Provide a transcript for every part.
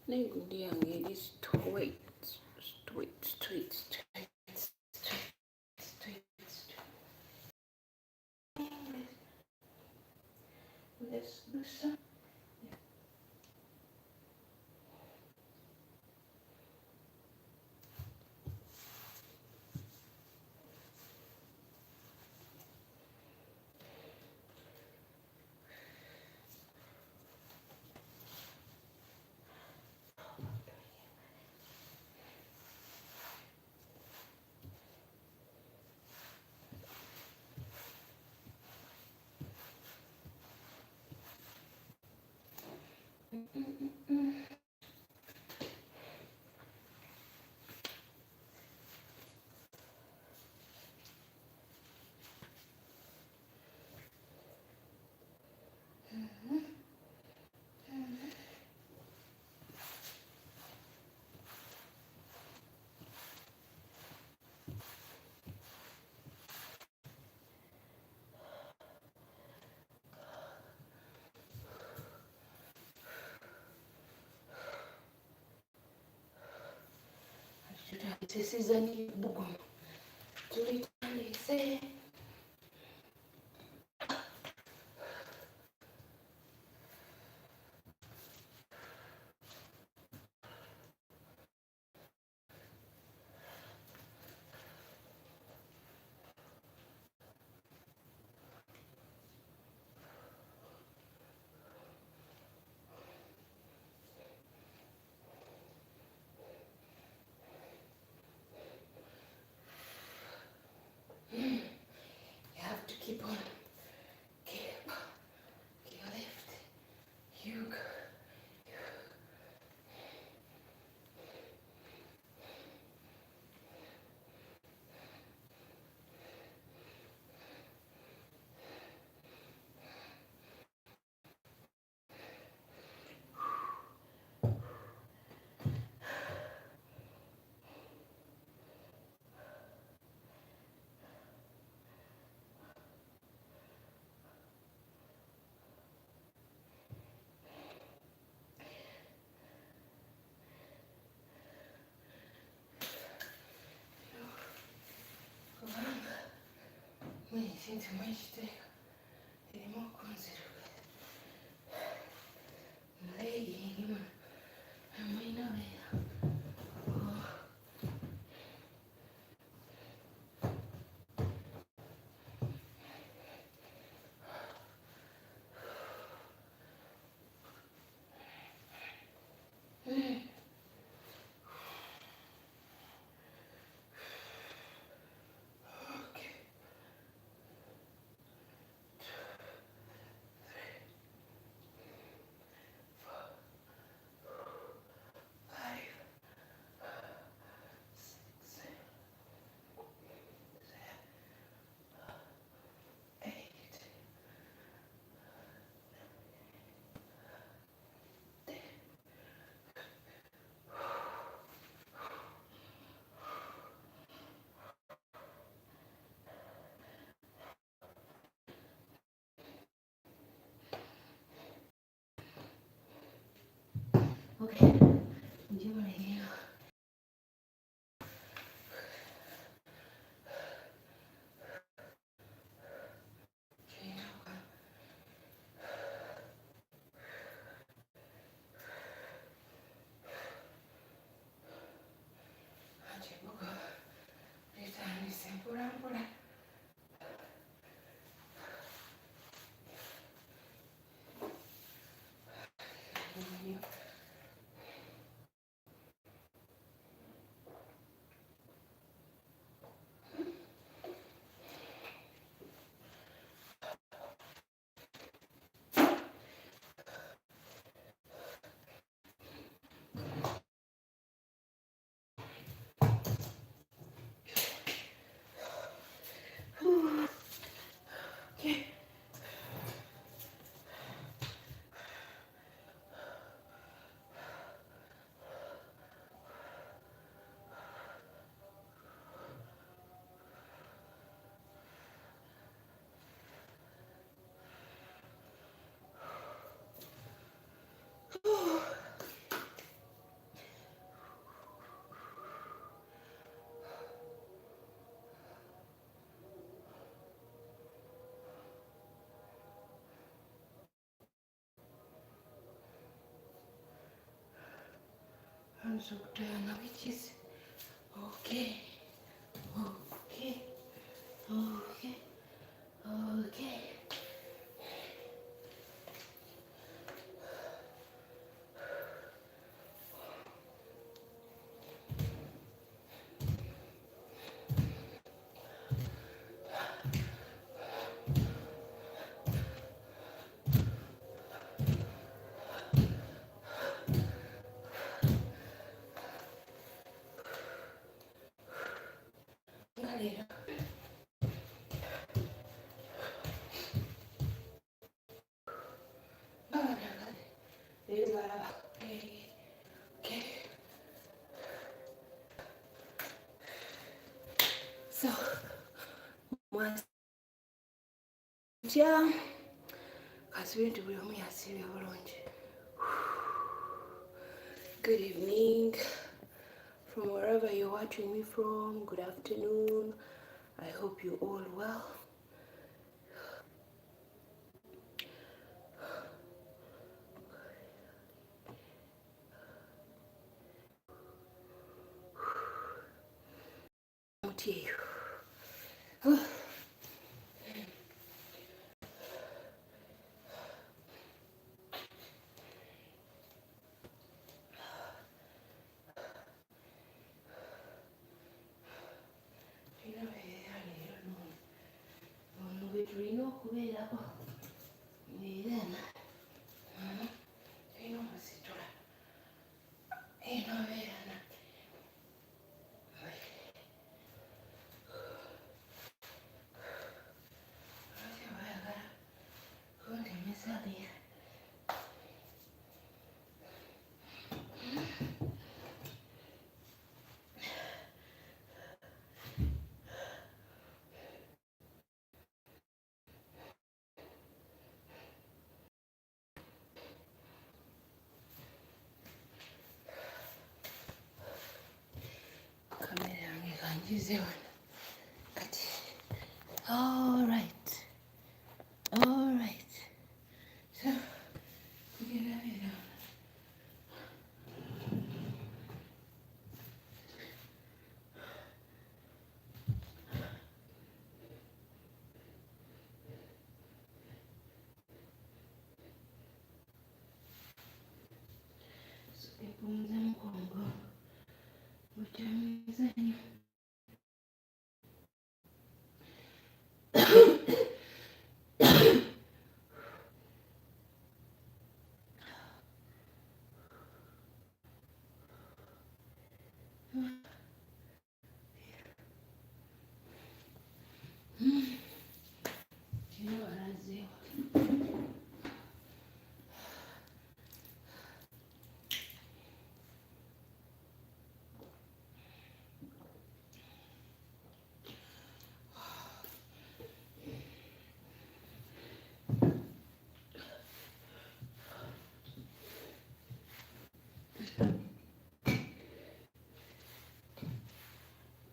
Nengudiange is straight, straight, straight, straight, straight, straight, straight. Let's do some. This is a new book. Literally say. You have to keep on. Keep lift. You go. Mãe, sinto mais de irmão com cirurgia. Leguinho, a mãe não é. Okay, you want to hear? Sukutana, which is okay, okay, okay, okay. Galera, okay. So, yeah, kasibintu buli omu yasiibye bulungi. Good evening from wherever you're watching me from. Good afternoon. I hope you're all well. Muti. Tulina okubeerako era tulina omusitula era obeera nate ate bayagala kuntemesa leero. Kamera yange kangize wano kati. All right. So tugenda beera epunza mukongo mukyamizanyo. Kino balazeewa.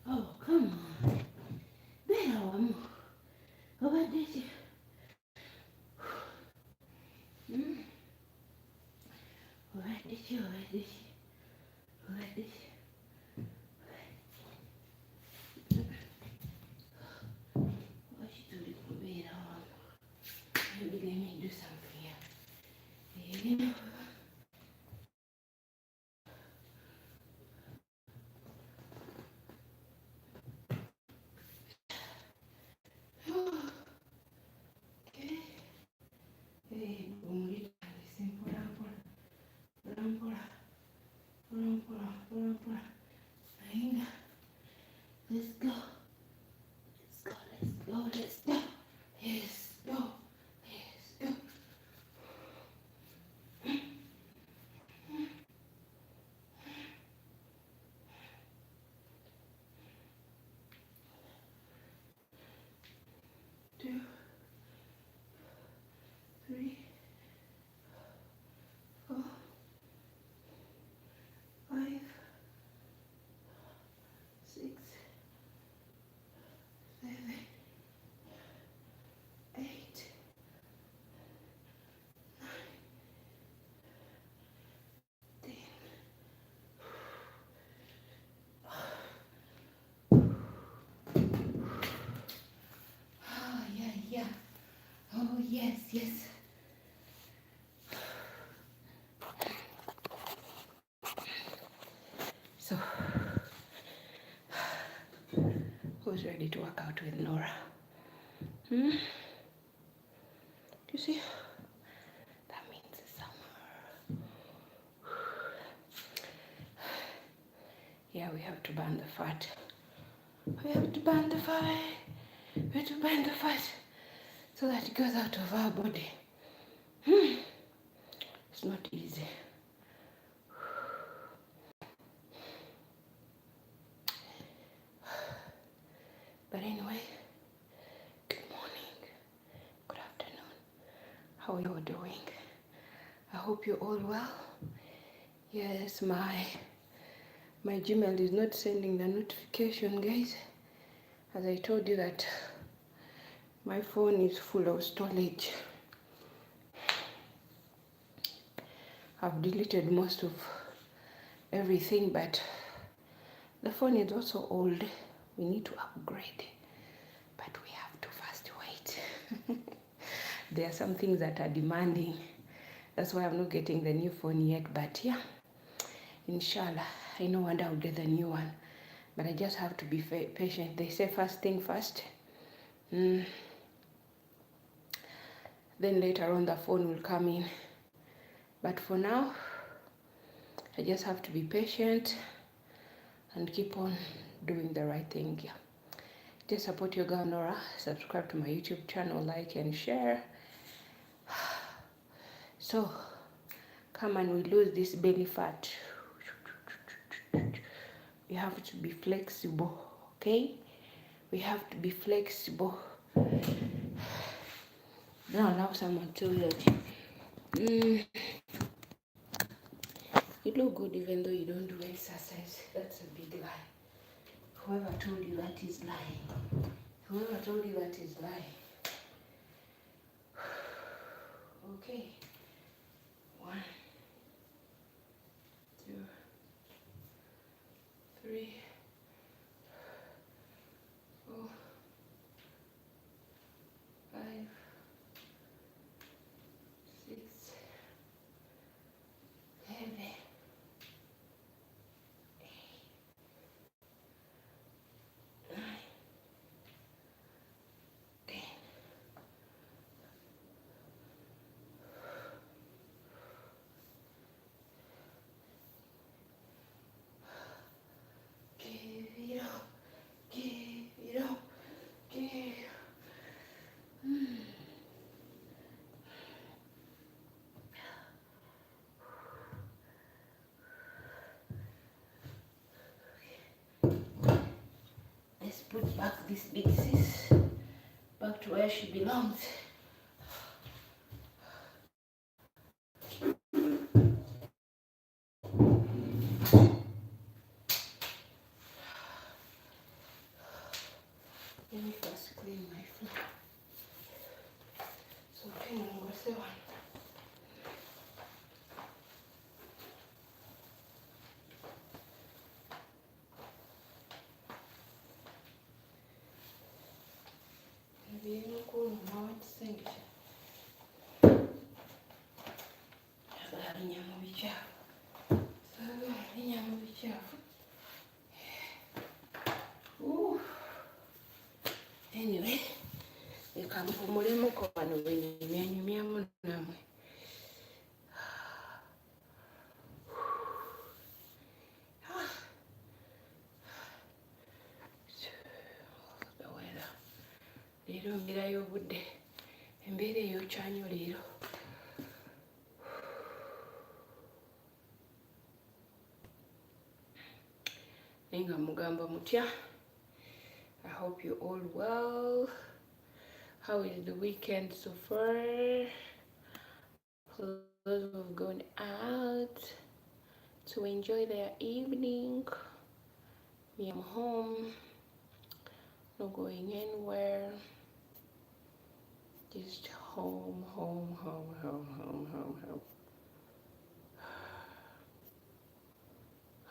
Oh, come on. Beera wamu. Obadde ki? Obadde ki? Lwaki tuli kubeera wamu? Maybe let me do something here. Let's go. Yes, go. Yes. So, who's ready to work out with Nora? You see? That means summer. Yeah, we have to burn the fat. We have to burn the fat. We have to burn the fat so that it goes out of our body. It's not easy. But anyway, good morning, good afternoon. How are you all doing? I hope you're all well. Yes, my Gmail is not sending the notification, guys. As I told you that my phone is full of storage. I've deleted most of everything, but the phone is also old. We need to upgrade, but we have to first wait. There are some things that are demanding. That's why I'm not getting the new phone yet, but yeah, inshallah, I know one day I'll get the new one. But I just have to be patient. They say first thing first. Then later on the phone will come in. But for now, I just have to be patient and keep on doing the right thing. Yeah. Just support your girl Nora. Subscribe to my YouTube channel, like and share. So, come and we lose this belly fat. We have to be flexible, okay? We have to be flexible. Don't allow someone to tell you you look good even though you don't do exercise. That's a big lie. Whoever told you that is lying. Whoever told you that is lying. Okay. 1, 2, 3, 4, 5, 6, 7, 8, 9, 10. Give it up. Give it up. Give it up. Let's put back this big sis back to where she belongs. Let me first clean my floor. So can I go say one? Maybe I'm not going to know what to sing. Inyama bichafu. Inyama bichafu. Anyway, ikampumulemu ko bano benyumyamu namwe. The weather. Leero mbirayo obudde. Embeera eyokya nnyo leero. Nga mugamba mutya. I hope you're all well. How is the weekend so far? For those who have gone out to enjoy their evening. Me, I'm home. Not going anywhere. Just home.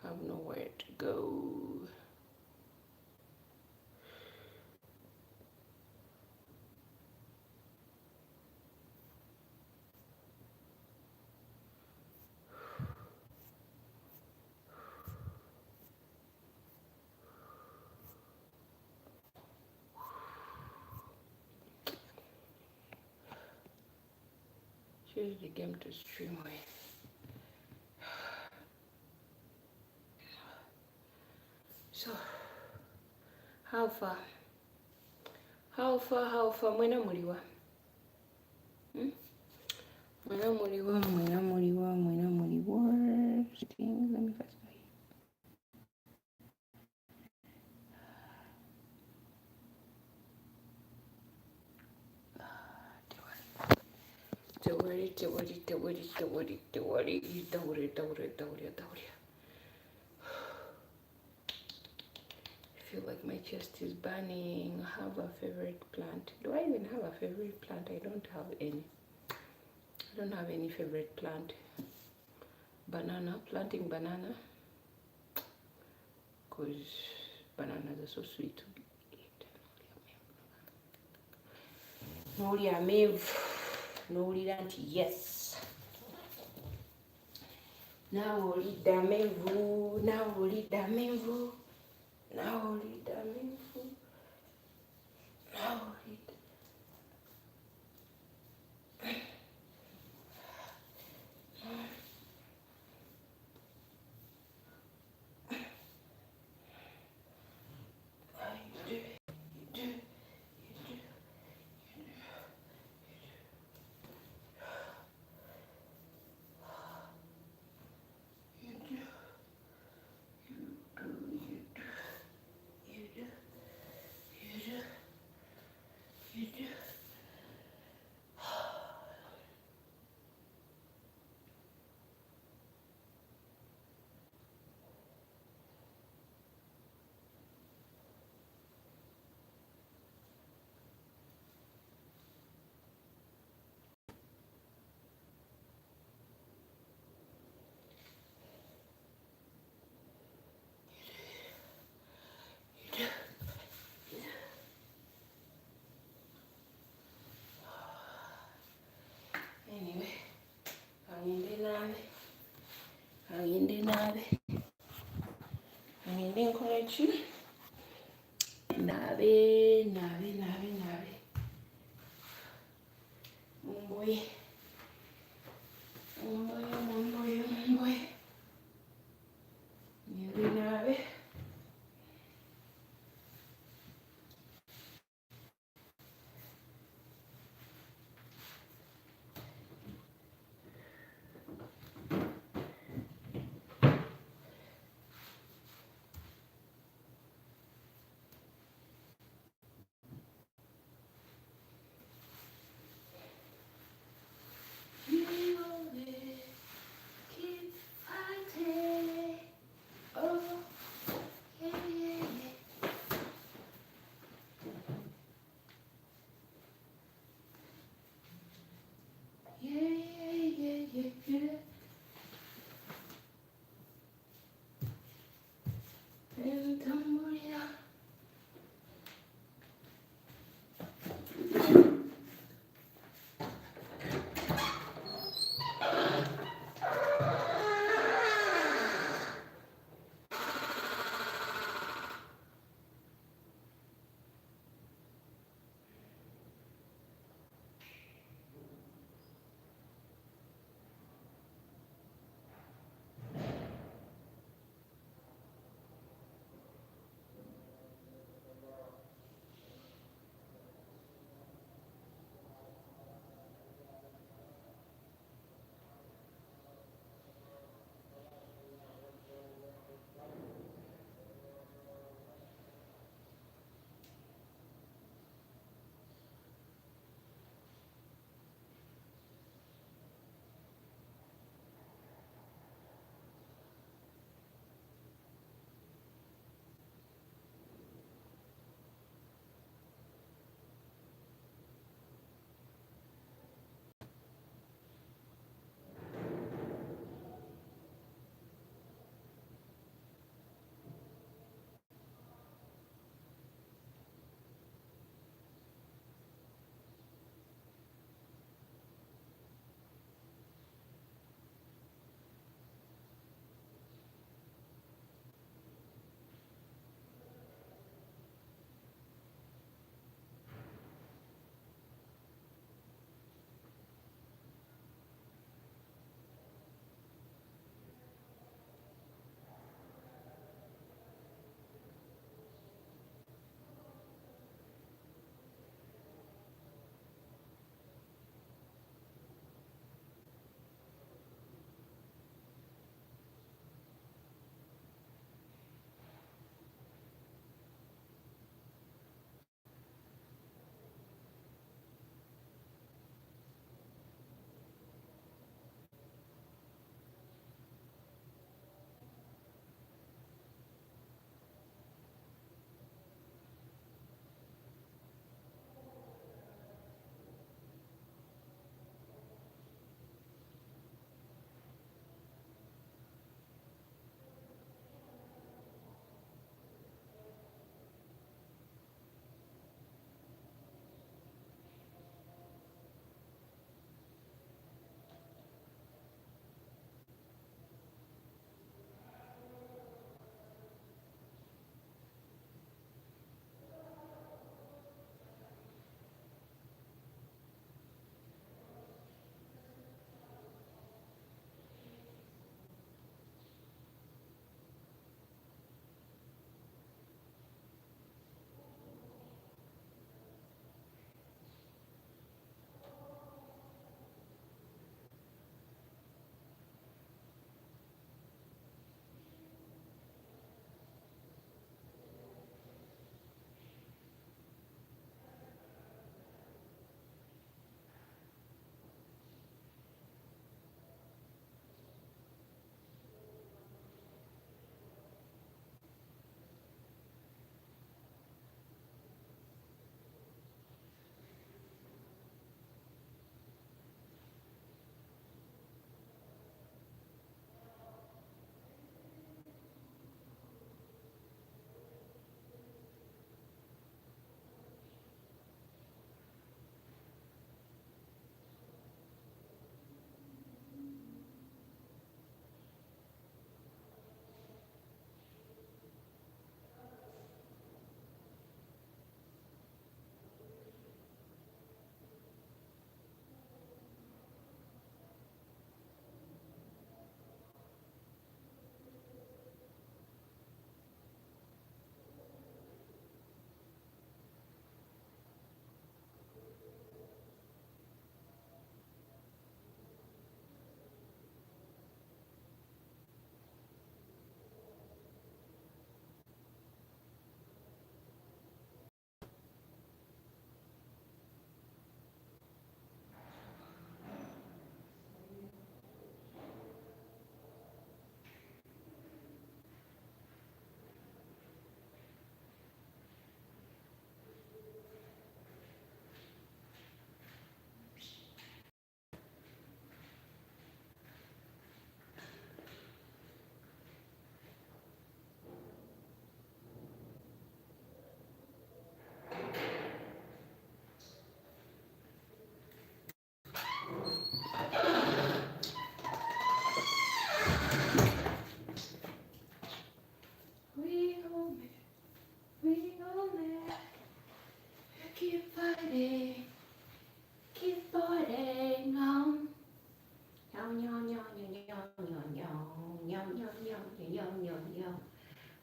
Have nowhere to go. Choose the game to stream with. So, how far? Mwena muliwa? Mwena muliwa? Let me first go here. I feel like my chest is burning. I have a favorite plant. Do I even have a favorite plant? I don't have any. I don't have any favorite plant. Banana, planting banana. Because bananas are so sweet to eat. Nolya mev. Nolira nti yes. Nawulidde amenvu. Nawulidde amenvu. Nawulidde amenvu. Nawulidde. Anyway, agende naabe nkole ki naabe mumboye ngende naabe.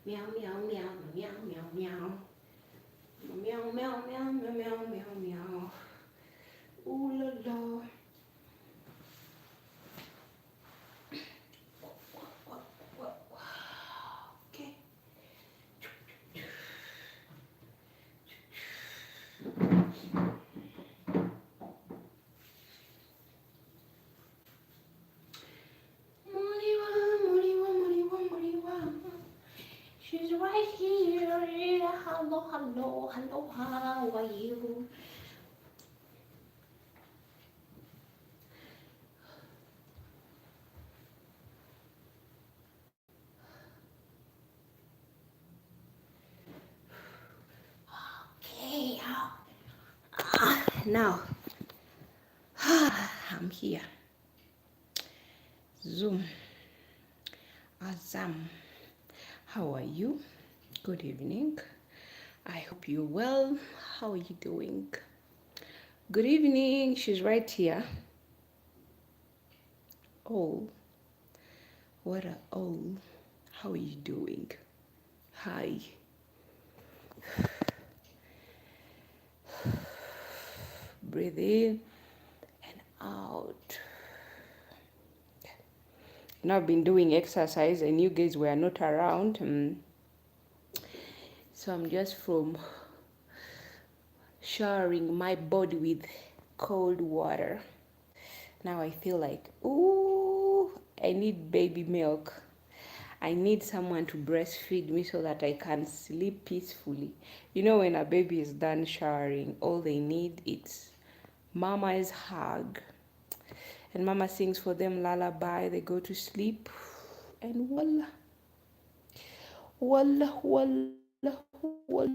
Meow, meow, meow, meow, meow, meow. Meow, meow, meow, meow, meow, meow, meow. Ooh la la. Okay. Moliwa, Moliwa, Moliwa, Moliwa. She's right here. Hello, hello, hello. How are you? Okay. Now, I'm here. Zoom. Azam. How are you? Good evening. I hope you're well. How are you doing? Good evening. She's right here. Oh, what a oh. How are you doing? Hi. Breathe in and out. Now I've been doing exercise and you guys were not around. So I'm just from showering my body with cold water. Now I feel like, ooh, I need baby milk. I need someone to breastfeed me so that I can sleep peacefully. You know, when a baby is done showering, all they need is mama's hug. And mama sings for them lullaby, they go to sleep, and voila, voila, voila, voila.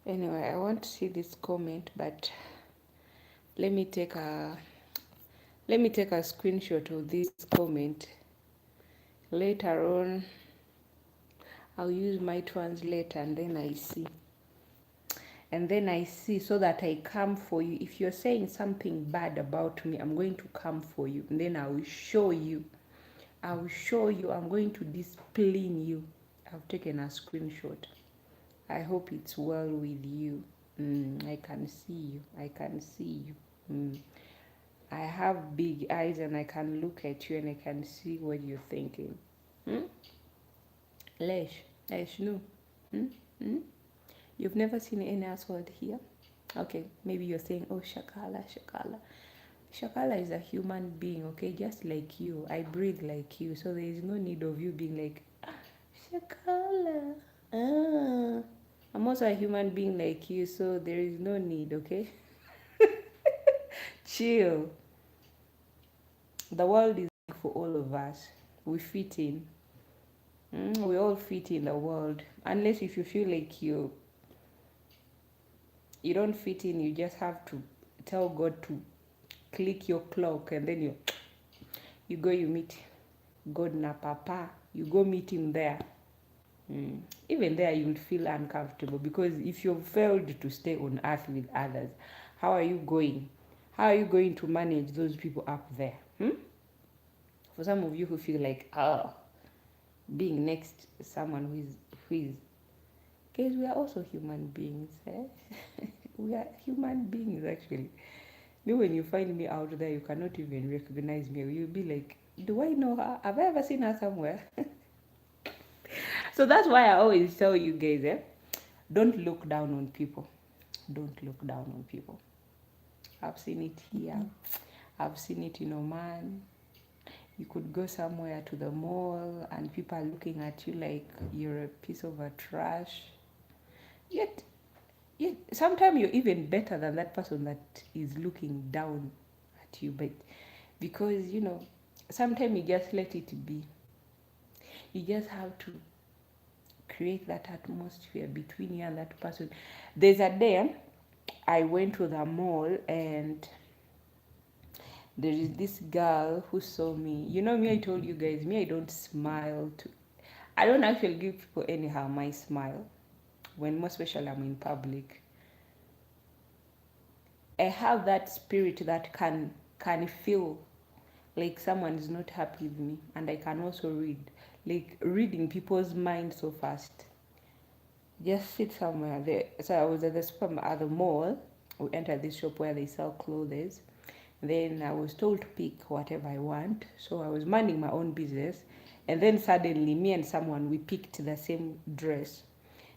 Anyway, I want to see this comment, but let me take a screenshot of this comment. Later on, I'll use my translator and then I see. And then I see so that I come for you. If you're saying something bad about me, I'm going to come for you. And then I will show you. I'm going to discipline you. I've taken a screenshot. I hope it's well with you. I can see you. I can see you. I have big eyes and I can look at you and I can see what you're thinking. Lesh, no. Hmm? Hmm? You've never seen any asshole here? Okay, maybe you're saying, oh, Shakala, Shakala. Shakala is a human being, okay, just like you. I breathe like you, so there is no need of you being like, Shakala. Ah. I'm also a human being like you, so there is no need, okay? Chill. The world is big for all of us. We fit in. We all fit in the world. Unless if you feel like you don't fit in, you just have to tell God to click your clock and then you go, you meet God na papa. You go meet him there. Even there you'll feel uncomfortable because if you've failed to stay on earth with others, how are you going? How are you going to manage those people up there? For some of you who feel like, being next to someone who is guys, we are also human beings. We are human beings actually. Maybe when you find me out there, you cannot even recognize me. You'll be like, do I know her? Have I ever seen her somewhere? So that's why I always tell you guys, don't look down on people. Don't look down on people. I've seen it here. I've seen it in Oman. You could go somewhere to the mall and people are looking at you like you're a piece of a trash. Yet sometimes you're even better than that person that is looking down at you. But because, sometimes you just let it be. You just have to create that atmosphere between you and that person. There's a day I went to the mall and There is this girl who saw me. You know me, I told you guys, me, I don't smile to. I don't actually give people anyhow my smile. When most especially I'm in public. I have that spirit that can feel like someone is not happy with me, and I can also read, like reading people's minds so fast. Just sit somewhere there. So I was at the mall. We entered this shop where they sell clothes. Then I was told to pick whatever I want. So I was minding my own business. And then suddenly me and someone, we picked the same dress.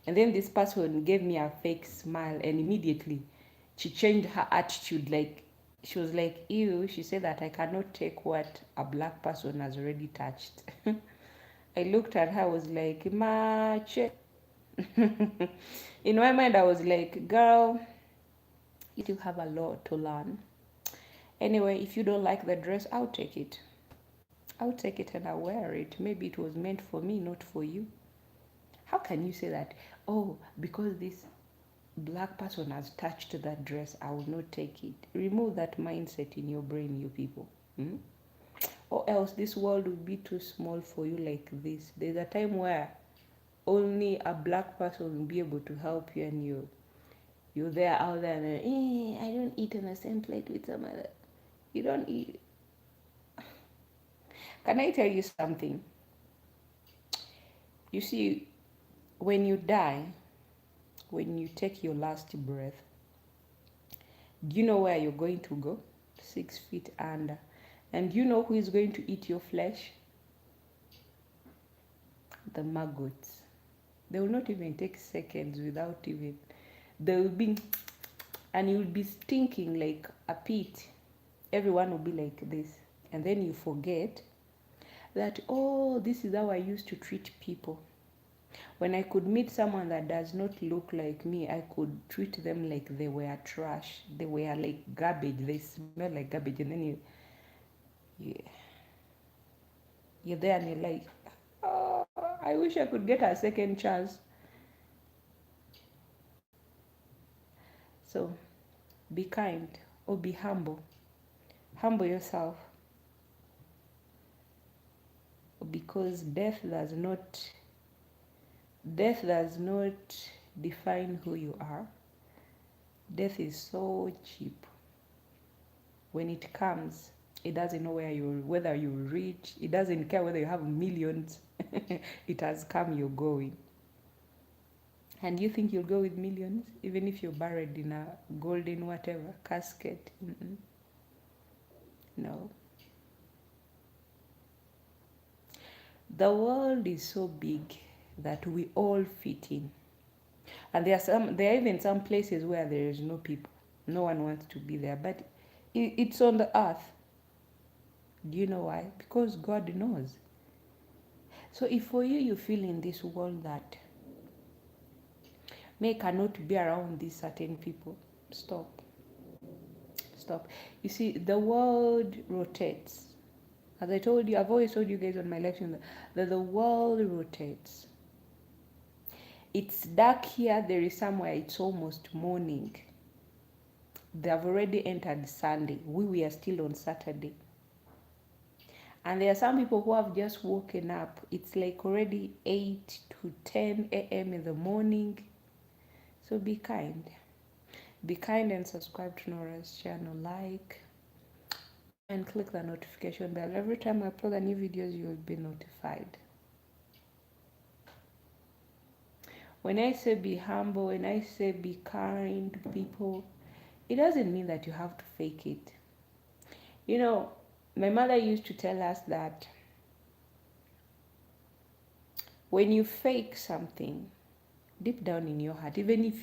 And then this person gave me a fake smile, and immediately she changed her attitude. Like she was like, ew, she said that I cannot take what a black person has already touched. I looked at her, I was like, mache. In my mind, I was like, girl, you still have a lot to learn. Anyway, if you don't like the dress, I'll take it. I'll take it and I'll wear it. Maybe it was meant for me, not for you. How can you say that? Oh, because this black person has touched that dress, I will not take it. Remove that mindset in your brain, you people. Hmm? Or else this world will be too small for you like this. There's a time where only a black person will be able to help you, and you're there out there and I don't eat on the same plate with some other. You don't eat. Can I tell you something? You see, when you die, when you take your last breath, do you know where you're going to go? 6 feet under. And you know who is going to eat your flesh? The maggots. They will not even take seconds without even. They will be, and you will be stinking like a pit. Everyone will be like this. And then you forget that, oh, this is how I used to treat people. When I could meet someone that does not look like me, I could treat them like they were trash. They were like garbage. They smell like garbage. And then you you're there and you're like, oh, I wish I could get a second chance. So be kind or be humble. Humble yourself, because death does not define who you are. Death is so cheap. When it comes, it doesn't know whether you're rich. It doesn't care whether you have millions. It has come, you're going. And you think you'll go with millions, even if you're buried in a golden whatever casket? Mm-mm. No. The world is so big that we all fit in. And there are even some places where there is no people. No one wants to be there. But it's on the earth. Do you know why? Because God knows. So if for you feel in this world that may cannot be around these certain people, stop. Stop. You see, the world rotates. As I told you, I've always told you guys on my lecture that the world rotates. It's dark here, there is somewhere it's almost morning. They have already entered Sunday. We are still on Saturday. And there are some people who have just woken up. It's like already 8 to 10 a.m. in the morning. So be kind. Be kind and subscribe to Norah's channel. Like and click the notification bell. Every time I upload a new videos, you will be notified. When I say be humble, when I say be kind to people, it doesn't mean that you have to fake it. You know, my mother used to tell us that when you fake something, deep down in your heart, even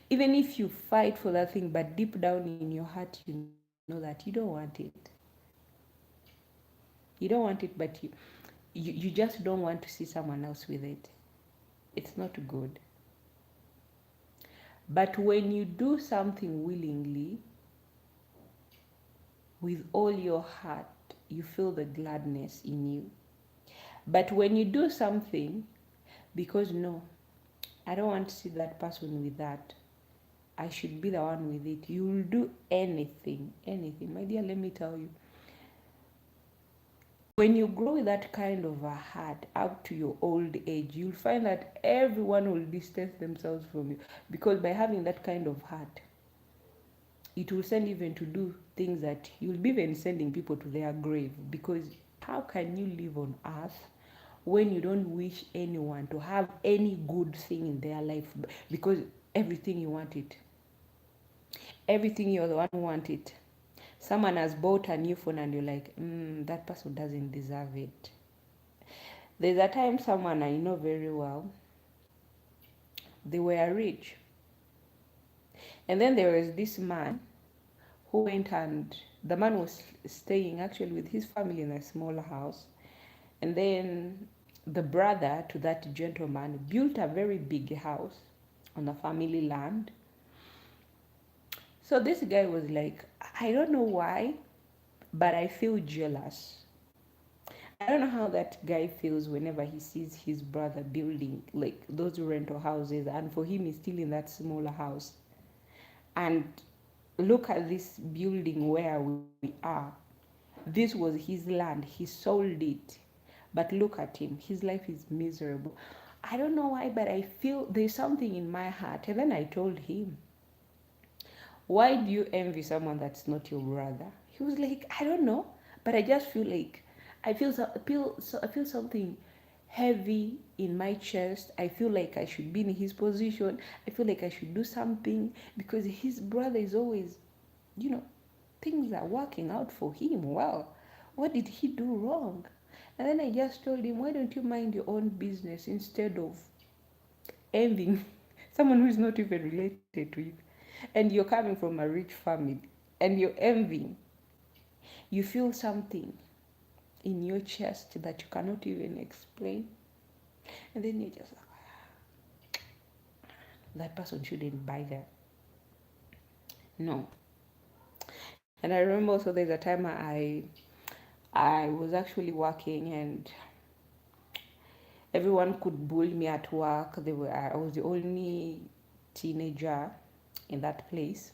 if you fight for that thing, but deep down in your heart you know that you don't want it. You don't want it, but you just don't want to see someone else with it. It's not good. But when you do something willingly, with all your heart, you feel the gladness in you. But when you do something because, no, I don't want to see that person with that, I should be the one with it, you will do anything. My dear, let me tell you, When you grow with that kind of a heart up to your old age, you'll find that everyone will distance themselves from you, because by having that kind of heart, it will send even to do things that you'll be even sending people to their grave. Because how can you live on earth when you don't wish anyone to have any good thing in their life? Because everything you want it, everything you're the one who want it. Someone has bought a new phone and you're like, that person doesn't deserve it. There's a time someone I know very well, they were rich. And then there was this man who went, and the man was staying actually with his family in a smaller house. And then the brother to that gentleman built a very big house on the family land. So this guy was like, I don't know why, but I feel jealous. I don't know how that guy feels whenever he sees his brother building like those rental houses, and for him he's still in that smaller house. And look at this building where we are. This was his land, he sold it. But look at him, his life is miserable. I don't know why, but I feel there's something in my heart. And then I told him, why do you envy someone that's not your brother? He was like, I don't know, but I just feel like I feel something heavy in my chest. I feel like I should be in his position. I feel like I should do something, because his brother is always, you know, things are working out for him well. What did he do wrong? And then I just told him, why don't you mind your own business instead of envying someone who is not even related to you? And you're coming from a rich family and you're envying. You feel something in your chest that you cannot even explain. And then you're just like, that person shouldn't buy that. No. And I remember also there's a time I was actually working, and everyone could bully me at work. I was the only teenager in that place,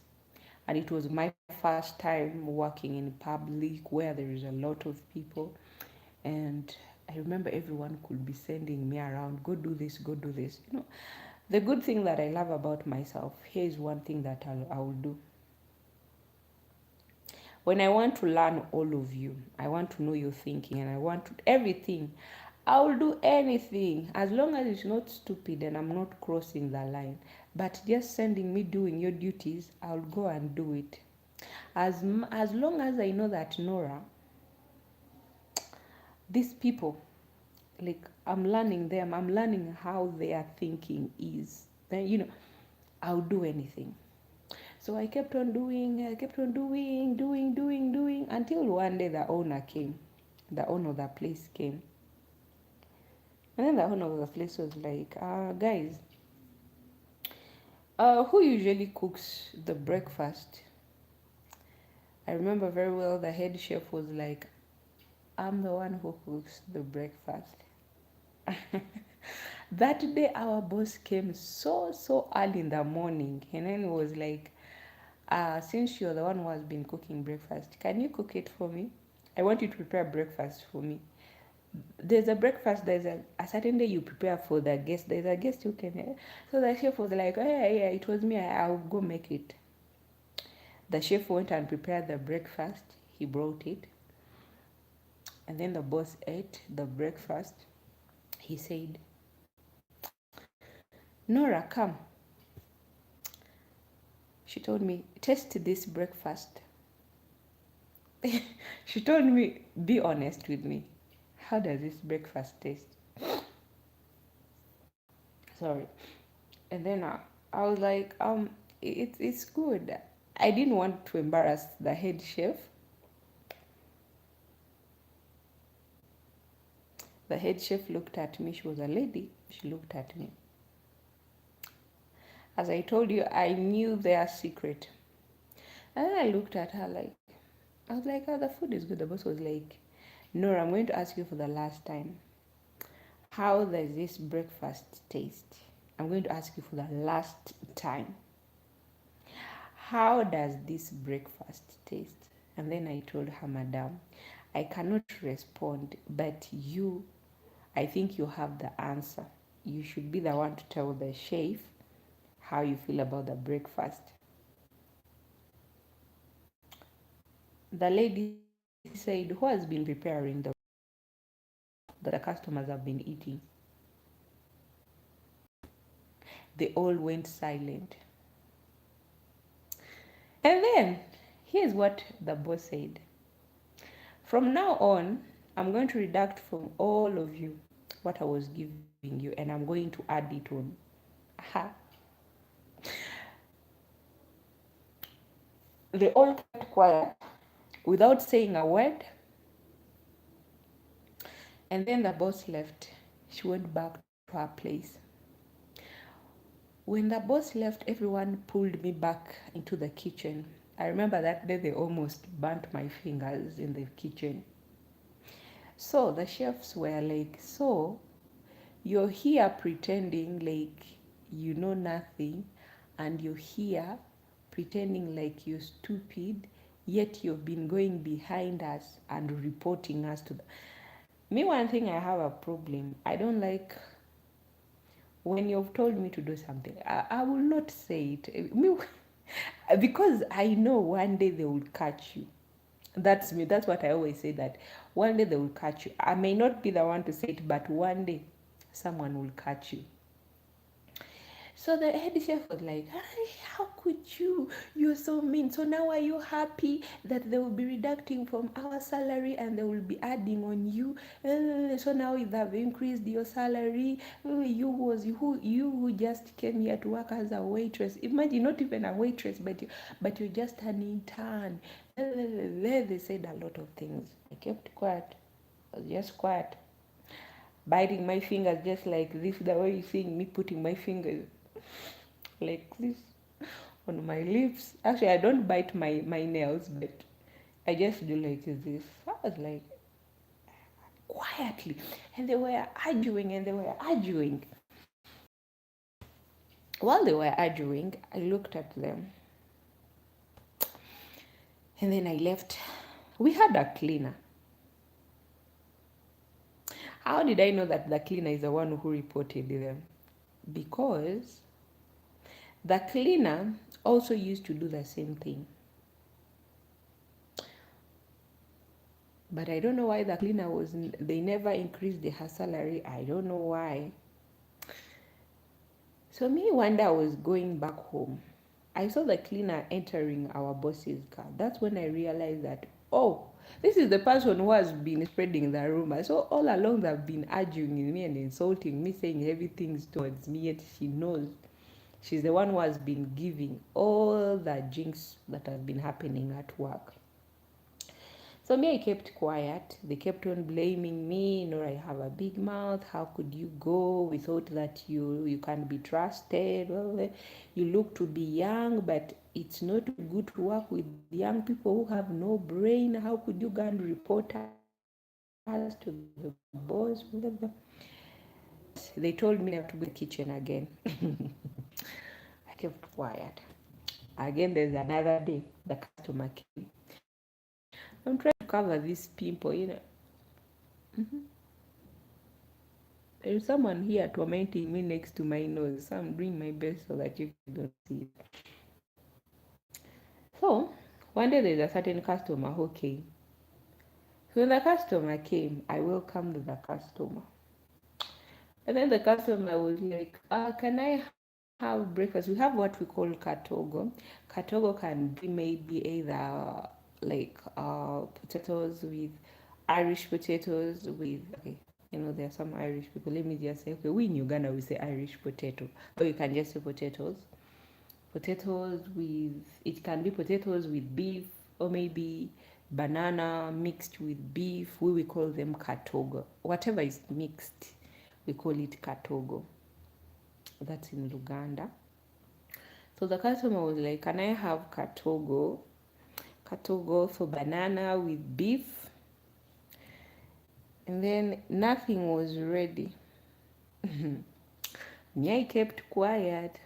and it was my first time working in public where there is a lot of people. And I remember everyone could be sending me around, go do this, go do this. The good thing that I love about myself, here is one thing that I will do. When I want to learn all of you, I want to know your thinking, and I want to, everything. I will do anything as long as it's not stupid and I'm not crossing the line. But just sending me doing your duties, I'll go and do it. As long as I know that, Nora, these people, like, I'm learning them, I'm learning how their thinking is, then I'll do anything. So I kept on doing, doing until one day the owner came. The owner of the place came. And then the owner of the place was like, guys, who usually cooks the breakfast? I remember very well the head chef was like, I'm the one who cooks the breakfast. That day our boss came so early in the morning, and then was like, since you're the one who has been cooking breakfast, can you cook it for me? I want you to prepare breakfast for me. There's a breakfast, there's a certain day you prepare for the guest. There's a guest who can. So the chef was like, oh, yeah, it was me. I'll go make it. The chef went and prepared the breakfast. He brought it. And then the boss ate the breakfast. He said, Nora, come. She told me, taste this breakfast. She told me, be honest with me. How does this breakfast taste? Sorry. And then I was like, it's good. I didn't want to embarrass the head chef. The head chef looked at me. She was a lady. She looked at me. As I told you, I knew their secret. And then I looked at her like, I was like, oh, the food is good. The boss was like, Nora, I'm going to ask you for the last time. How does this breakfast taste? I'm going to ask you for the last time. How does this breakfast taste? And then I told her, Madam, I cannot respond, but you, I think you have the answer. You should be the one to tell the chef how you feel about the breakfast. The lady said, who has been preparing the that the customers have been eating? They all went silent. And then, here's what the boss said. From now on, I'm going to redact from all of you what I was giving you, and I'm going to add it on. Aha. They all kept quiet without saying a word. And then the boss left. She went back to her place. When the boss left, everyone pulled me back into the kitchen. I remember that day they almost burnt my fingers in the kitchen. So the chefs were like, so you're here pretending like you know nothing, and you're here pretending like you're stupid, yet you've been going behind us and reporting us to the... Me, one thing I have a problem. I don't like when you've told me to do something. I will not say it. Me, because I know one day they will catch you. That's me. That's what I always say, that one day they will catch you. I may not be the one to say it, but one day someone will catch you. So the head chef was like, how could you? You're so mean. So now are you happy that they will be reducting from our salary and they will be adding on you? So now they have increased your salary. You who just came here to work as a waitress. Imagine, not even a waitress, but you're just an intern. They said a lot of things. I kept quiet. I was just quiet, biting my fingers just like this, the way you seeing me putting my fingers like this on my lips. Actually, I don't bite my nails, but I just do like this. I was like, quietly. And they were arguing and they were arguing. While they were arguing, I looked at them. And then I left. We had a cleaner. How did I know that the cleaner is the one who reported them? Because the cleaner also used to do the same thing. But I don't know why the cleaner they never increased her salary. I don't know why. So me, one day I was going back home. I saw the cleaner entering our boss's car. That's when I realized that, oh, this is the person who has been spreading the rumor. So all along they've been arguing me and insulting me, saying heavy things towards me, yet she knows she's the one who has been giving all the jinx that has been happening at work. So me, I kept quiet. They kept on blaming me. Norah, I have a big mouth. How could you go? We thought that you can't be trusted. Well, you look to be young, but it's not good to work with young people who have no brain. How could you go and report us to the boss? They told me never to go to the kitchen again. I kept quiet. Again, there's another day. The customer came. I'm trying to cover this pimple, Mm-hmm. There's someone here tormenting me next to my nose, so I'm doing my best so that you don't see it. So, one day there's a certain customer who came. So when the customer came, I welcomed the customer. And then the customer was like, can I have breakfast? We have what we call katogo. Katogo can be maybe either like potatoes with Irish potatoes with, okay, there are some Irish people. Let me just say, okay, we in Uganda we say Irish potato, or you can just say potatoes. Potatoes with, it can be potatoes with beef, or maybe banana mixed with beef. We call them katogo. Whatever is mixed, we call it katogo. That's in Luganda. So the customer was like, can I have katogo? Katogo, so banana with beef. And then nothing was ready. Me, I kept quiet.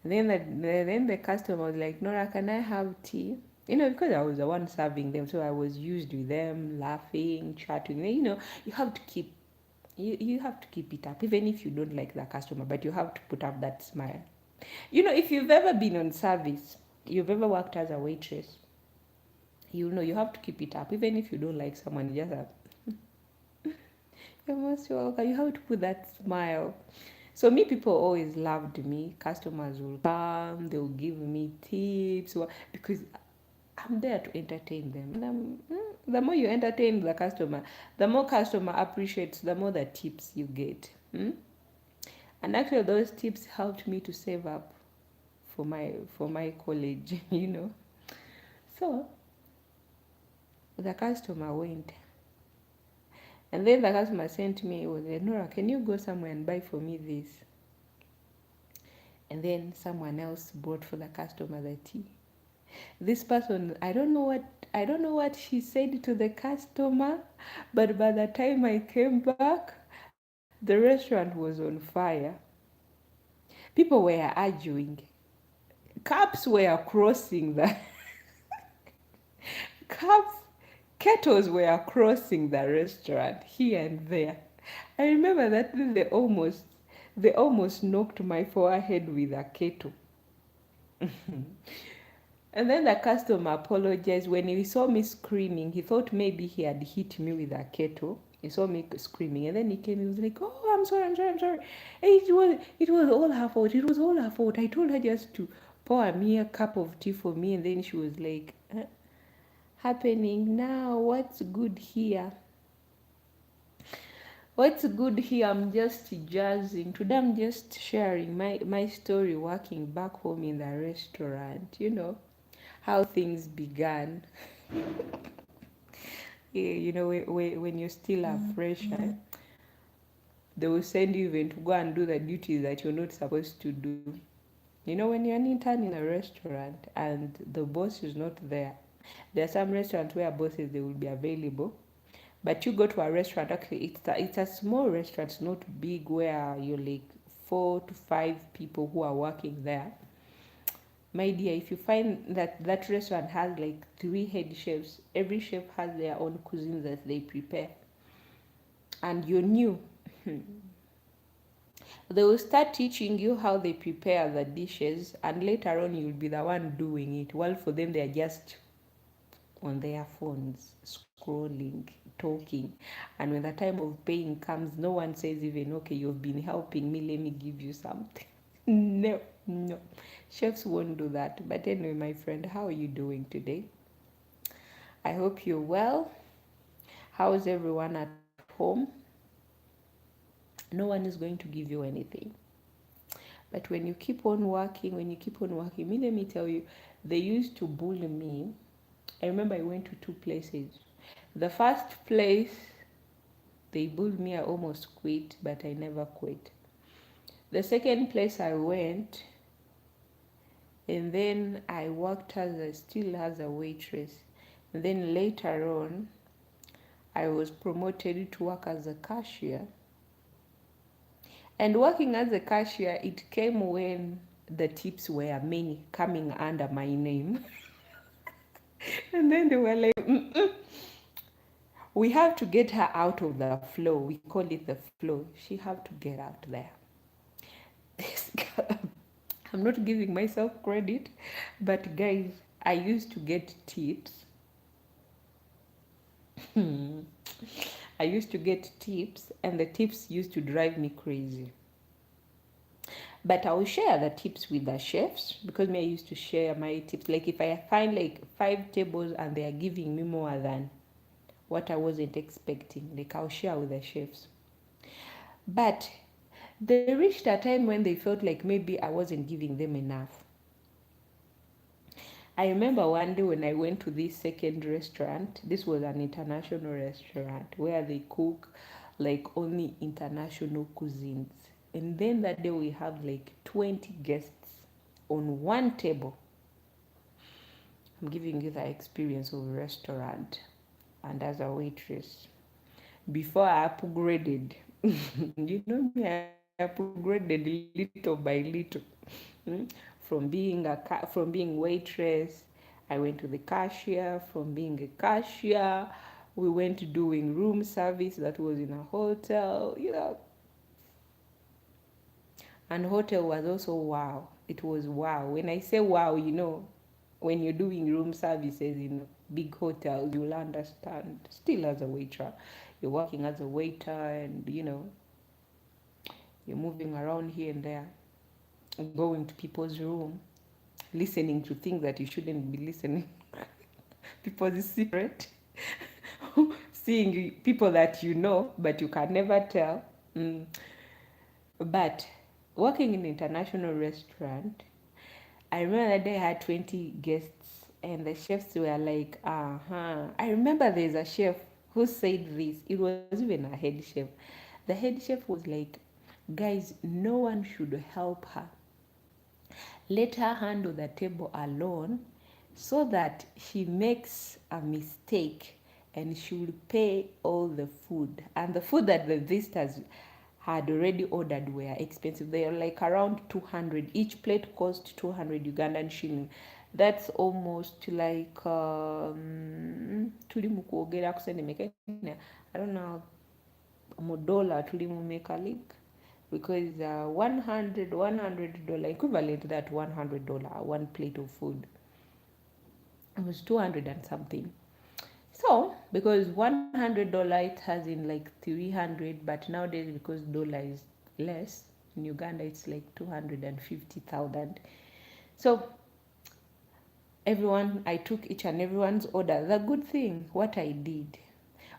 And then the customer was like, Norah, can I have tea? because I was the one serving them, so I was used with them, laughing, chatting. You have to keep you have to keep it up, even if you don't like the customer, but you have to put up that smile. If you've ever been on service, you've ever worked as a waitress, you have to keep it up, even if you don't like someone. You just have, you're most welcome. You have to put that smile. So me, people always loved me. Customers will come, they'll give me tips, because I'm there to entertain them. The more you entertain the customer, the more customer appreciates, the more the tips you get. And actually, those tips helped me to save up for my college. So the customer went, and then the customer sent me, was like, Nora, can you go somewhere and buy for me this? And then someone else bought for the customer the tea. This person, I don't know what she said to the customer, but by the time I came back, the restaurant was on fire. People were arguing. Cups were crossing the cups, kettles were crossing the restaurant here and there. I remember that they almost knocked my forehead with a kettle. And then the customer apologized. When he saw me screaming, he thought maybe he had hit me with a kettle. He saw me screaming, and then he came. He was like, "Oh, I'm sorry, I'm sorry, I'm sorry. It was all her fault. It was all her fault. I told her just to pour me a cup of tea for me." And then she was like, "Happening now? What's good here? What's good here? I'm just jazzing. Today I'm just sharing my story working back home in the restaurant. How things began. When you're still a fresher, they will send you even to go and do the duties that you're not supposed to do. When you're an intern in a restaurant and the boss is not there, there are some restaurants where bosses, they will be available. But you go to a restaurant, okay, it's a small restaurant, it's not big, where you're like 4 to 5 people who are working there. My dear, if you find that that restaurant has like 3 head chefs, every chef has their own cuisine that they prepare, and you're new, they will start teaching you how they prepare the dishes, and later on you'll be the one doing it, while for them they are just on their phones, scrolling, talking. And when the time of paying comes, no one says even, okay, you've been helping me, let me give you something. No, no. Chefs won't do that. But anyway, my friend, how are you doing today? I hope you're well. How's everyone at home? No one is going to give you anything. But when you keep on working, me, let me tell you, they used to bully me. I remember I went to 2 places. The first place, they bullied me, I almost quit, but I never quit. The second place I went, and then I worked still as a waitress. And then later on, I was promoted to work as a cashier. And working as a cashier, it came when the tips were many coming under my name. And then they were like, we have to get her out of the flow. We call it the flow. She have to get out there. This girl, I'm not giving myself credit, but guys, I used to get tips. I used to get tips, and the tips used to drive me crazy. But I will share the tips with the chefs, because I used to share my tips. Like if I find like 5 tables and they are giving me more than what I wasn't expecting, like I'll share with the chefs. But they reached a time when they felt like maybe I wasn't giving them enough. I remember one day when I went to this second restaurant. This was an international restaurant where they cook like only international cuisines. And then that day we have like 20 guests on one table. I'm giving you the experience of a restaurant and as a waitress. Before I upgraded, me, I upgraded little by little. From being waitress, I went to the cashier. From being a cashier, we went to doing room service that was in a hotel, and hotel was also wow. It was wow. When I say wow, when you're doing room services in big hotels, you'll understand. Still as a waiter, you're working as a waiter, and you're moving around here and there, going to people's room, listening to things that you shouldn't be listening. People's secret. Seeing people that you know but you can never tell. But working in an international restaurant, I remember that day I had 20 guests, and the chefs were like, I remember there's a chef who said this. It was even a head chef. The head chef was like, guys, no one should help her. Let her handle the table alone, so that she makes a mistake and she will pay all the food. And the food that the visitors had already ordered were expensive. They are like around 200. Each plate cost 200 Ugandan shilling. That's almost like tulimukuogera kusendemeka. I don't know $1 tulimumeka like, because $100 equivalent that $100 one plate of food. It was 200 and something. So because $100 it has in like 300, but nowadays because dollar is less in Uganda, it's like 250,000. So I took each and everyone's order. The good thing, what I did,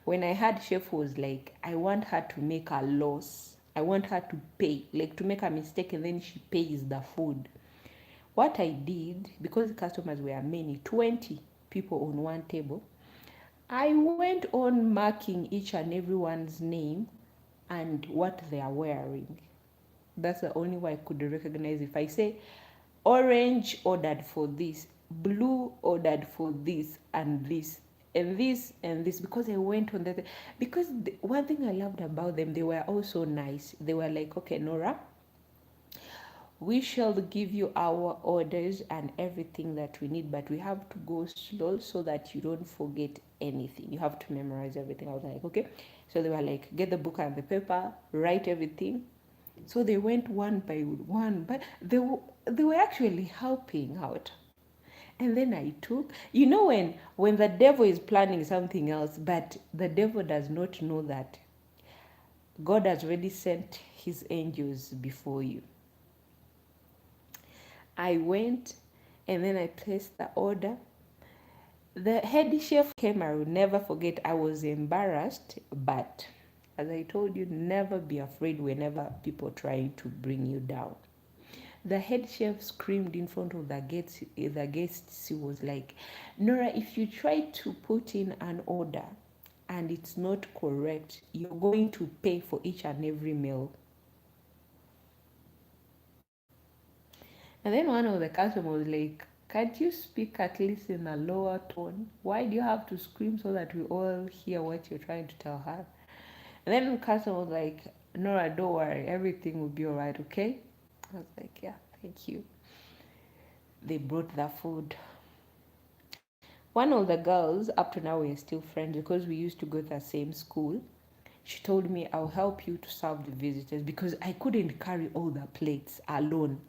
when I had chef was like, I want her to make a loss. I want her to pay, like to make a mistake and then she pays the food. What I did, because the customers were many, 20 people on one table, I went on marking each and everyone's name and what they are wearing. That's the only way I could recognize. If I say orange ordered for this, blue ordered for this and this and this and this, because I went on that. Because one thing I loved about them, they were also nice. They were like, okay, Nora, we shall give you our orders and everything that we need, but we have to go slow so that you don't forget anything. You have to memorize everything. I was like, okay. So they were like, get the book and the paper, write everything. So they went one by one, but they were actually helping out. And then I took, when the devil is planning something else, but the devil does not know that God has already sent his angels before you. I went and then I placed the order. The head chef came. I will never forget. I was embarrassed, but as I told you, never be afraid whenever people try to bring you down. The head chef screamed in front of the guests. The guests, he was like, Nora, if you try to put in an order and it's not correct, you're going to pay for each and every meal. And then one of the customers was like, can't you speak at least in a lower tone? Why do you have to scream so that we all hear what you're trying to tell her? And then the customer was like, Nora, don't worry, everything will be all right, okay? I was like, yeah, thank you. They brought the food. One of the girls, up to now we are still friends because we used to go to the same school. She told me, I'll help you to serve the visitors, because I couldn't carry all the plates alone.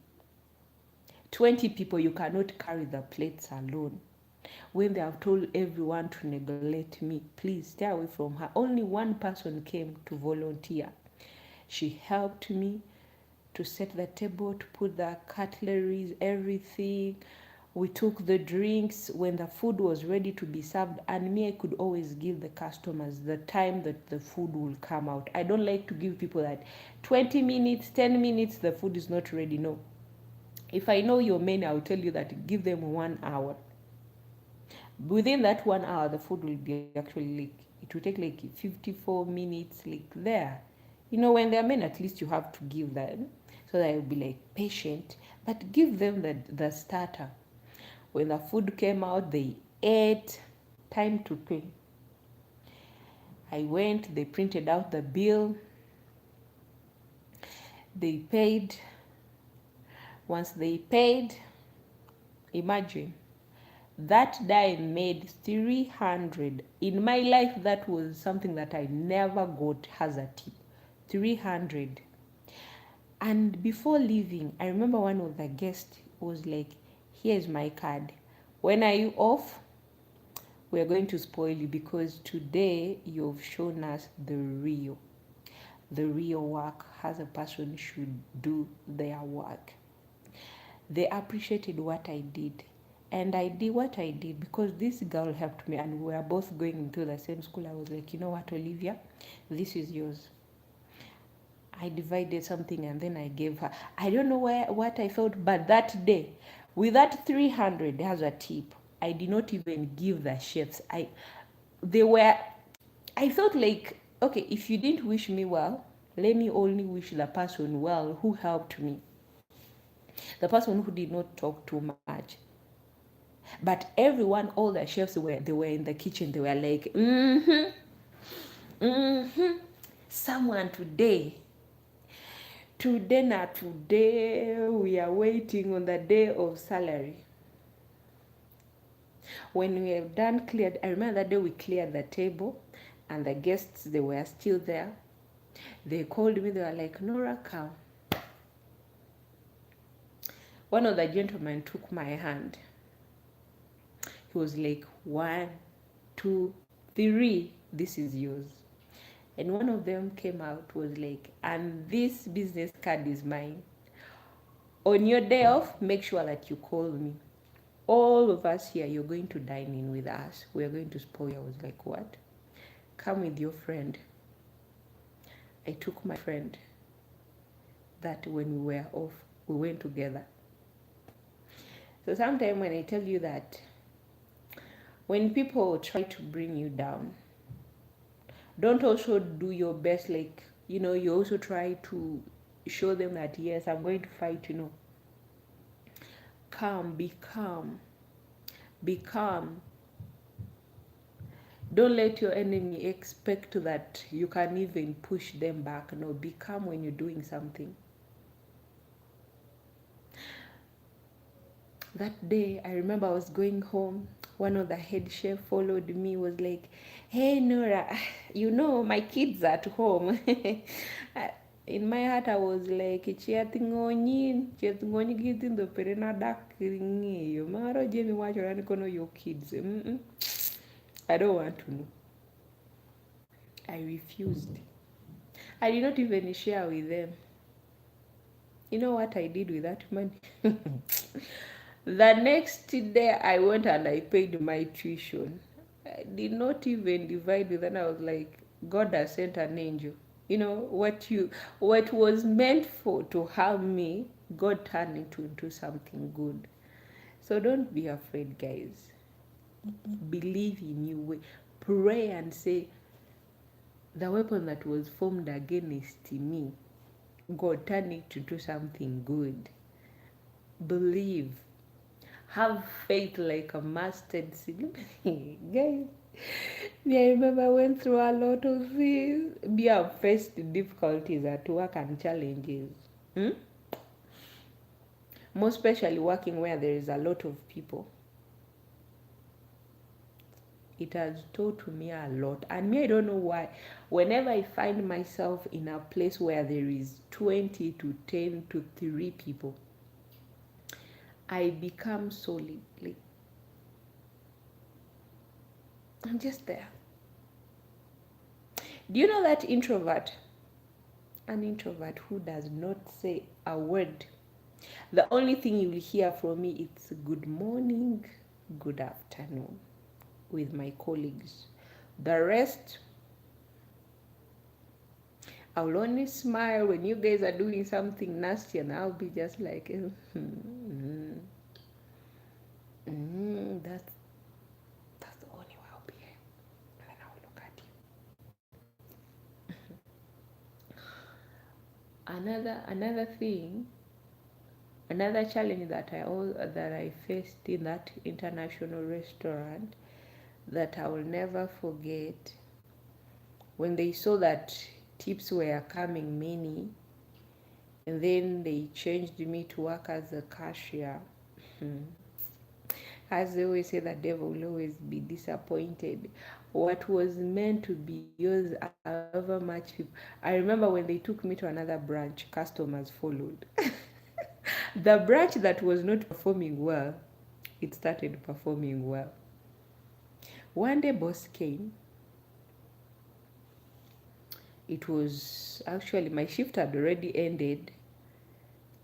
20 people, you cannot carry the plates alone. When they have told everyone to neglect me, please stay away from her. Only one person came to volunteer. She helped me to set the table, to put the cutleries, everything. We took the drinks when the food was ready to be served, and me, I could always give the customers the time that the food will come out. I don't like to give people that 20 minutes, 10 minutes, the food is not ready. No. If I know your menu, I'll tell you that give them 1 hour. Within that 1 hour, the food will be actually like, it will take like 54 minutes, like there. When they're men, at least you have to give them, so that you'll be like patient, but give them the starter. When the food came out, they ate. Time to pay. I went, they printed out the bill. They paid. Once they paid, imagine, That day I made 300. In my life, that was something that I never got as a tip. 300. And before leaving, I remember one of the guests was like, here's my card. When are you off? We're going to spoil you because today you've shown us the real work, as a person should do their work. They appreciated what I did. And I did what I did because this girl helped me and we were both going into the same school. I was like, you know what, Olivia, this is yours. I divided something and then I gave her. I don't know what I felt, but that day, with that 300 as a tip, I did not even give the chefs. I felt like, okay, if you didn't wish me well, let me only wish the person well who helped me. The person who did not talk too much. But everyone, all the chefs were in the kitchen, they were like, someone today we are waiting on the day of salary. When we have done cleared, I remember that day we cleared the table and the guests, they were still there. They called me, they were like, Norah, come. One of the gentlemen took my hand. He was like, 1, 2, 3, this is yours. And one of them came out, was like, and this business card is mine. On your day off, make sure that you call me. All of us here, you're going to dine in with us. We're going to spoil you. I was like, what? Come with your friend. I took my friend. That when we were off, we went together. So sometimes when I tell you that, when people try to bring you down, don't also do your best, like, you also try to show them that, yes, I'm going to fight, Calm, be calm. Be calm. Don't let your enemy expect that you can even push them back. No, be calm when you're doing something. That day, I remember I was going home. One of the head chef followed me, was like, hey, Norah, my kids are at home. In my heart, I was like, chiatingonyi gitindo perena dak ng'eyo. Maro jemi wacho rani kono your kids. I don't want to know. I refused. I did not even share with them. You know what I did with that money? The next day I went and I paid my tuition. I did not even divide with them. I was like, God has sent an angel. What was meant to harm me, God turned it into something good. So don't be afraid, guys. Believe in you. Pray and say, the weapon that was formed against me, God turned it to do something good. Believe. Have faith like a mustard seed. Guys, I remember I went through a lot of things. We have faced difficulties at work and challenges. Most especially working where there is a lot of people. It has taught me a lot. And me, I don't know why. Whenever I find myself in a place where there is 20 to 10 to 3 people, I become solid. Like, I'm just there. Do you know that introvert? An introvert who does not say a word. The only thing you will hear from me is good morning, good afternoon with my colleagues. The rest, I will only smile when you guys are doing something nasty and I'll be just like, that's the only way I'll be here. And then I'll look at you. Another thing, another challenge that I faced in that international restaurant that I will never forget, when they saw that tips were coming many, and then they changed me to work as a cashier. As they always say, the devil will always be disappointed. What was meant to be yours, however much people. I remember when they took me to another branch, customers followed. The branch that was not performing well, it started performing well. One day, boss came. It was actually my shift had already ended,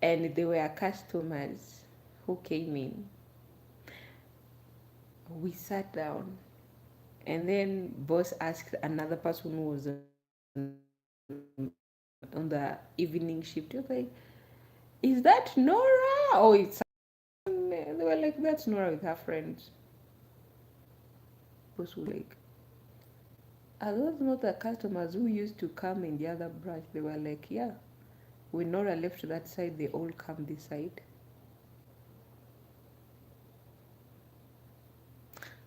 and there were customers who came in. We sat down, and then boss asked another person who was on the evening shift. He was like, "Is that Nora or it's?" They were like, "That's Nora with her friends." Boss was like, "Are those not the customers who used to come in the other branch?" They were like, "Yeah. When Nora left that side, they all come this side."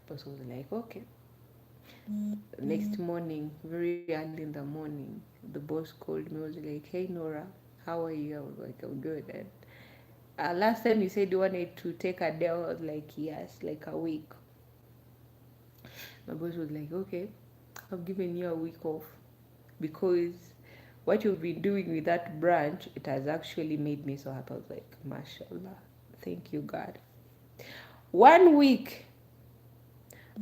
Boss was like, "Okay." Next morning, very early in the morning, the boss called me. Was like, "Hey Nora, how are you?" I was like, "I'm good." And last time you said you wanted to take a day. I was like, "Yes, like a week." My boss was like, "Okay, I've given you a week off because what you've been doing with that branch, it has actually made me so happy." I was like, "Mashallah, thank you God." 1 week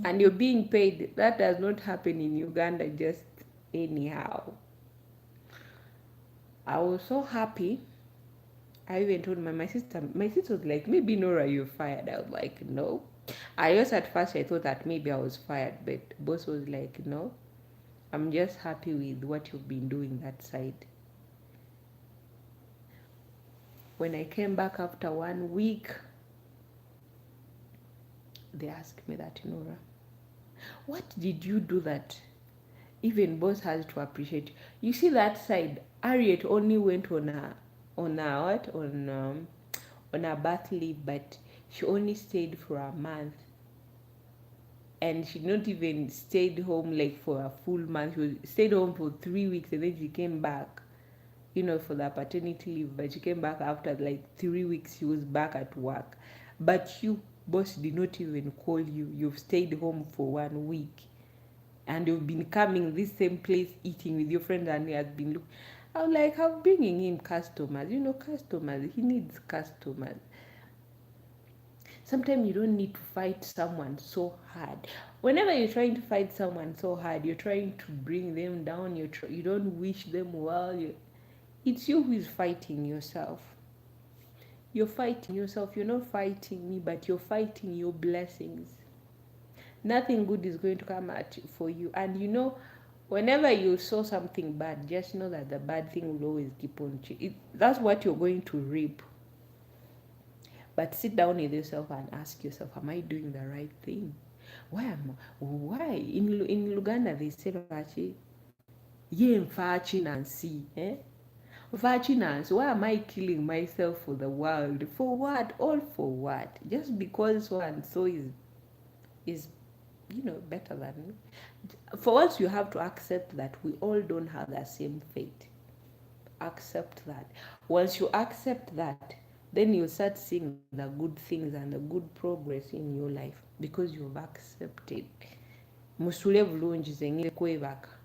and you're being paid. That does not happen in Uganda just anyhow. I was so happy. I even told my sister. My sister was like, "Maybe Nora, you're fired." I was like, "No." I just at first I thought that maybe I was fired, but boss was like, "No, I'm just happy with what you've been doing that side." When I came back after 1 week, they asked me that, "Nora, what did you do that even boss has to appreciate you?" You see that side, Harriet only went on a what on a birth leave, but she only stayed for a month, and she not even stayed home like for a full month. She stayed home for 3 weeks, and then she came back, for the paternity leave. But she came back after like 3 weeks. She was back at work. But you, boss, did not even call you. You've stayed home for 1 week, and you've been coming this same place eating with your friends, and he has been looking. I was like, I'm bringing him customers. Customers. He needs customers. Sometimes you don't need to fight someone so hard. Whenever you're trying to fight someone so hard, you're trying to bring them down. You don't wish them well. It's you who is fighting yourself. You're fighting yourself. You're not fighting me, but you're fighting your blessings. Nothing good is going to come at for you. And whenever you saw something bad, just know that the bad thing will always keep on. That's what you're going to reap. But sit down with yourself and ask yourself, am I doing the right thing? Why? In Luganda they say Vachi, ye Vachi Nancy, eh? Vachi Nancy, why am I killing myself for the world? For what? All for what? Just because so and so is better than me. For once, you have to accept that we all don't have the same fate. Accept that. Once you accept that, then you start seeing the good things and the good progress in your life because you've accepted. Musule bulungi zengire kwebaka.